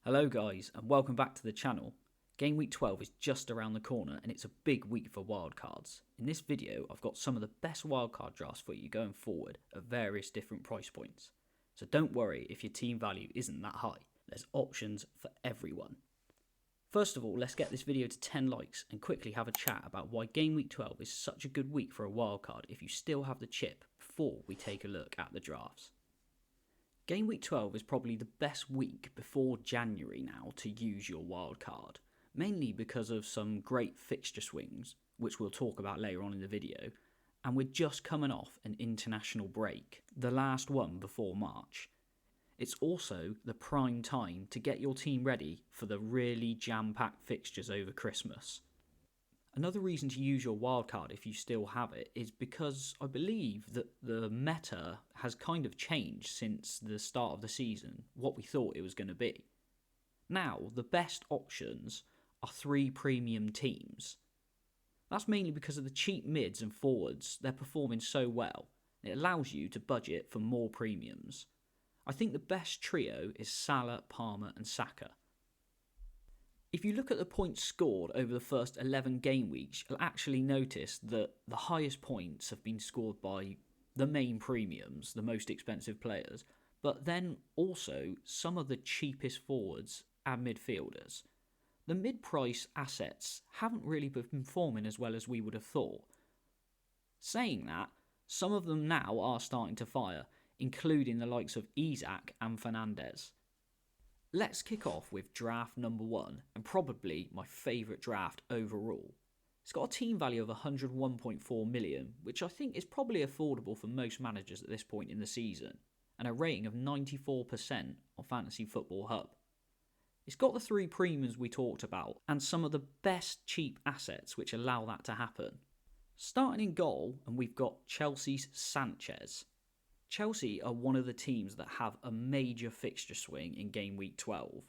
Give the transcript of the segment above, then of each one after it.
Hello guys and welcome back to the channel. Gameweek 12 is just around the corner and it's a big week for wildcards. In this video I've got some of the best wildcard drafts for you going forward at various different price points. So don't worry if your team value isn't that high, there's options for everyone. First of all, let's get this video to 10 likes and quickly have a chat about why Gameweek 12 is such a good week for a wildcard if you still have the chip before we take a look at the drafts. Gameweek 12 is probably the best week before January now to use your wildcard, mainly because of some great fixture swings, which we'll talk about later on in the video, and we're just coming off an international break, the last one before March. It's also the prime time to get your team ready for the really jam-packed fixtures over Christmas. Another reason to use your wildcard if you still have it is because I believe that the meta has kind of changed since the start of the season, what we thought it was going to be. Now, the best options are 3 premium teams. That's mainly because of the cheap mids and forwards, they're performing so well. It allows you to budget for more premiums. I think the best trio is Salah, Palmer and Saka. If you look at the points scored over the first 11 game weeks, you'll actually notice that the highest points have been scored by the main premiums, the most expensive players, but then also some of the cheapest forwards and midfielders. The mid-price assets haven't really been performing as well as we would have thought. Saying that, some of them now are starting to fire, including the likes of Isak and Fernandes. Let's kick off with draft number 1 and probably my favourite draft overall. It's got a team value of 101.4 million, which I think is probably affordable for most managers at this point in the season, and a rating of 94% on Fantasy Football Hub. It's got the 3 premiums we talked about and some of the best cheap assets which allow that to happen. Starting in goal, and we've got Chelsea's Sanchez. Chelsea are one of the teams that have a major fixture swing in Game Week 12.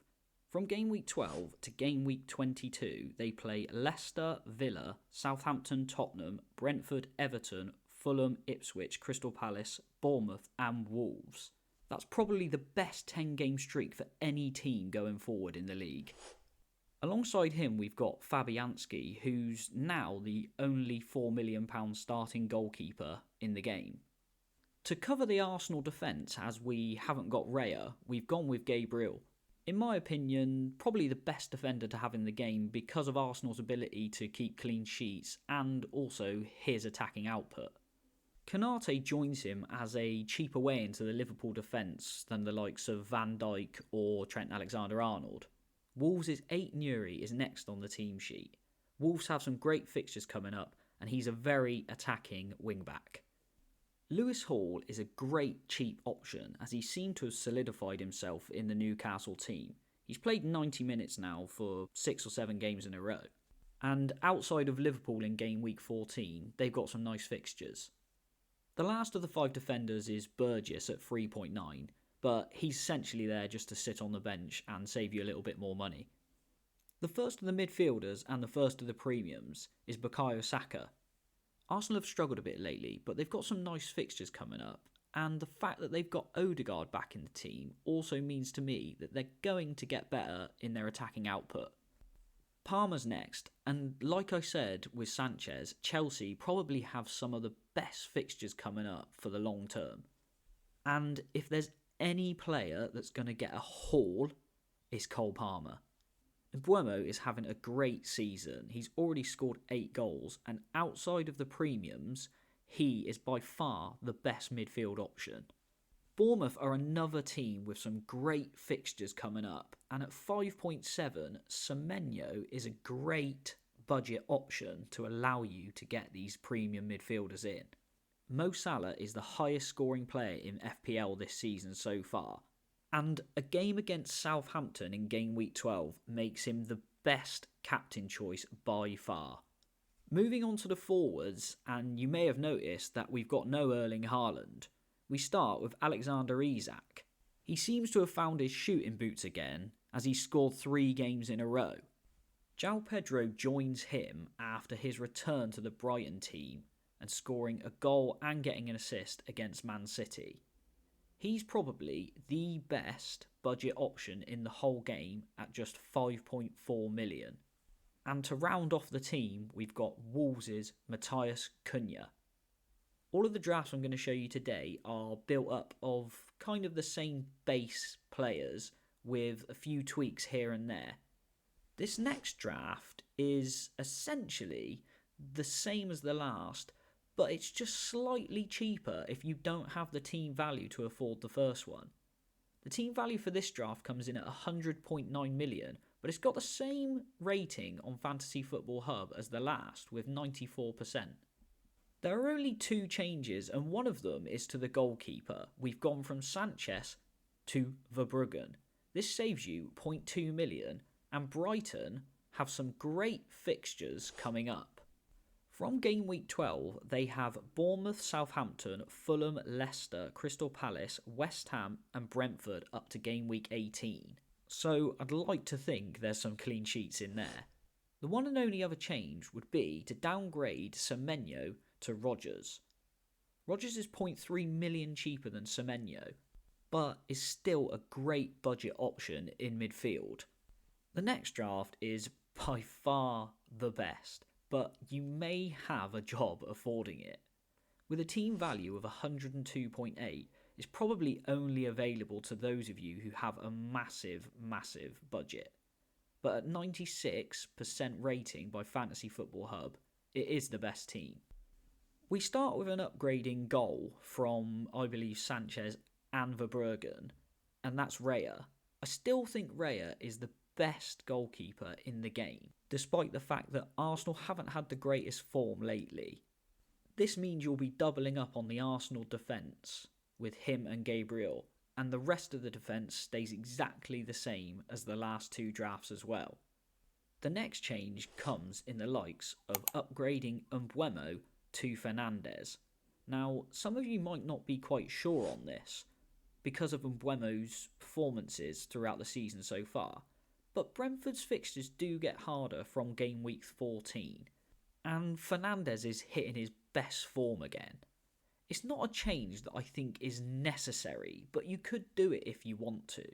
From Game Week 12 to Game Week 22, they play Leicester, Villa, Southampton, Tottenham, Brentford, Everton, Fulham, Ipswich, Crystal Palace, Bournemouth and Wolves. That's probably the best 10-game streak for any team going forward in the league. Alongside him we've got Fabianski, who's now the only £4 million starting goalkeeper in the game. To cover the Arsenal defence, as we haven't got Raya, we've gone with Gabriel. In my opinion, probably the best defender to have in the game because of Arsenal's ability to keep clean sheets and also his attacking output. Konate joins him as a cheaper way into the Liverpool defence than the likes of Van Dijk or Trent Alexander-Arnold. Wolves' 8 Nuri is next on the team sheet. Wolves have some great fixtures coming up and he's a very attacking wing-back. Lewis Hall is a great cheap option as he seemed to have solidified himself in the Newcastle team. He's played 90 minutes now for 6 or 7 games in a row. And outside of Liverpool in game week 14, they've got some nice fixtures. The last of the 5 defenders is Burgess at 3.9, but he's essentially there just to sit on the bench and save you a little bit more money. The first of the midfielders and the first of the premiums is Bukayo Saka. Arsenal have struggled a bit lately, but they've got some nice fixtures coming up, and the fact that they've got Odegaard back in the team also means to me that they're going to get better in their attacking output. Palmer's next, and like I said with Sanchez, Chelsea probably have some of the best fixtures coming up for the long term. And if there's any player that's going to get a haul, it's Cole Palmer. Mbeumo is having a great season. He's already scored 8 goals and outside of the premiums, he is by far the best midfield option. Bournemouth are another team with some great fixtures coming up and at 5.7, Semenyo is a great budget option to allow you to get these premium midfielders in. Mo Salah is the highest scoring player in FPL this season so far. And a game against Southampton in game week 12 makes him the best captain choice by far. Moving on to the forwards, and you may have noticed that we've got no Erling Haaland. We start with Alexander Isak. He seems to have found his shooting boots again as he scored 3 games in a row. João Pedro joins him after his return to the Brighton team and scoring a goal and getting an assist against Man City. He's probably the best budget option in the whole game at just 5.4 million. And to round off the team, we've got Wolves' Matthias Cunha. All of the drafts I'm going to show you today are built up of kind of the same base players with a few tweaks here and there. This next draft is essentially the same as the last, but it's just slightly cheaper if you don't have the team value to afford the first one. The team value for this draft comes in at 100.9 million, but it's got the same rating on Fantasy Football Hub as the last, with 94%. There are only two changes, and one of them is to the goalkeeper. We've gone from Sanchez to Verbruggen. This saves you 0.2 million, and Brighton have some great fixtures coming up. From Gameweek 12, they have Bournemouth, Southampton, Fulham, Leicester, Crystal Palace, West Ham and Brentford up to Gameweek 18. So I'd like to think there's some clean sheets in there. The one and only other change would be to downgrade Semenyo to Rodgers. Rodgers is 0.3 million cheaper than Semenyo, but is still a great budget option in midfield. The next draft is by far the best, but you may have a job affording it. With a team value of 102.8, it's probably only available to those of you who have a massive budget. But at 96% rating by Fantasy Football Hub, it is the best team. We start with an upgrading goal from, I believe, Sanchez and Verbruggen, and that's Raya. I still think Raya is the best goalkeeper in the game, despite the fact that Arsenal haven't had the greatest form lately. This means you'll be doubling up on the Arsenal defence with him and Gabriel, and the rest of the defence stays exactly the same as the last two drafts as well. The next change comes in the likes of upgrading Mbeumo to Fernandes. Now, some of you might not be quite sure on this because of Mbeumo's performances throughout the season so far, but Brentford's fixtures do get harder from game week 14, and Fernandes is hitting his best form again. It's not a change that I think is necessary, but you could do it if you want to.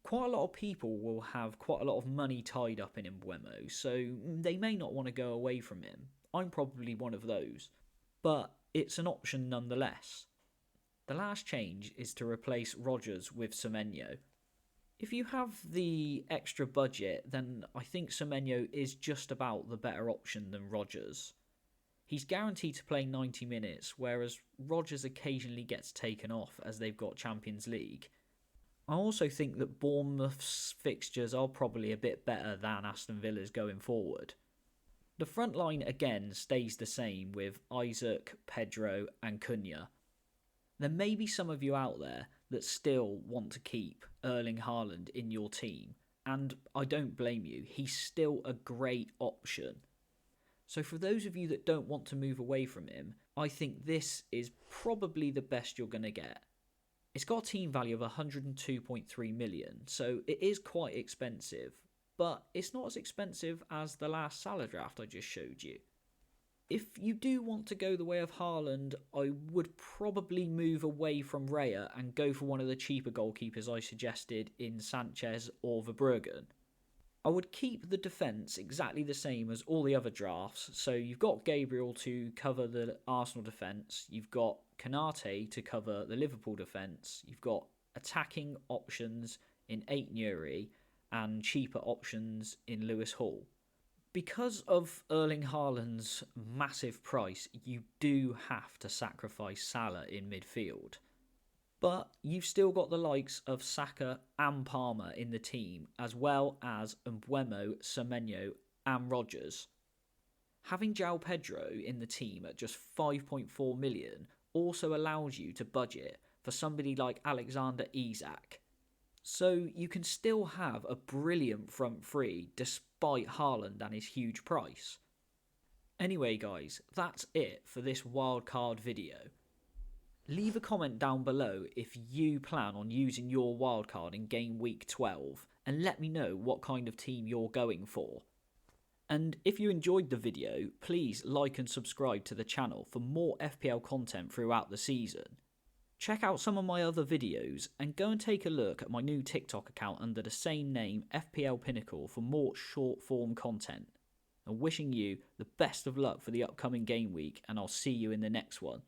Quite a lot of people will have quite a lot of money tied up in Mbeumo, so they may not want to go away from him. I'm probably one of those, but it's an option nonetheless. The last change is to replace Rodgers with Semenyo. If you have the extra budget, then I think Semenyo is just about the better option than Rodgers. He's guaranteed to play 90 minutes, whereas Rodgers occasionally gets taken off as they've got Champions League. I also think that Bournemouth's fixtures are probably a bit better than Aston Villa's going forward. The front line again stays the same with Isaac, Pedro and Cunha. There may be some of you out there that still want to keep Erling Haaland in your team, and I don't blame you, he's still a great option. So for those of you that don't want to move away from him, I think this is probably the best you're going to get. It's got a team value of 102.3 million, so it is quite expensive, but it's not as expensive as the last Salah draft I just showed you. If you do want to go the way of Haaland, I would probably move away from Raya and go for one of the cheaper goalkeepers I suggested in Sanchez or Verbruggen. I would keep the defence exactly the same as all the other drafts. So you've got Gabriel to cover the Arsenal defence, you've got Konate to cover the Liverpool defence, you've got attacking options in Ait-Nouri and cheaper options in Lewis Hall. Because of Erling Haaland's massive price, you do have to sacrifice Salah in midfield. But you've still got the likes of Saka and Palmer in the team, as well as Mbeumo, Semenyo and Rodgers. Having João Pedro in the team at just 5.4 million also allows you to budget for somebody like Alexander Isak. So you can still have a brilliant front three despite Haaland and his huge price. Anyway guys, that's it for this wildcard video. Leave a comment down below if you plan on using your wildcard in game week 12 and let me know what kind of team you're going for. And if you enjoyed the video, please like and subscribe to the channel for more FPL content throughout the season. Check out some of my other videos and go and take a look at my new TikTok account under the same name, FPL Pinnacle, for more short form content. And wishing you the best of luck for the upcoming game week, and I'll see you in the next one.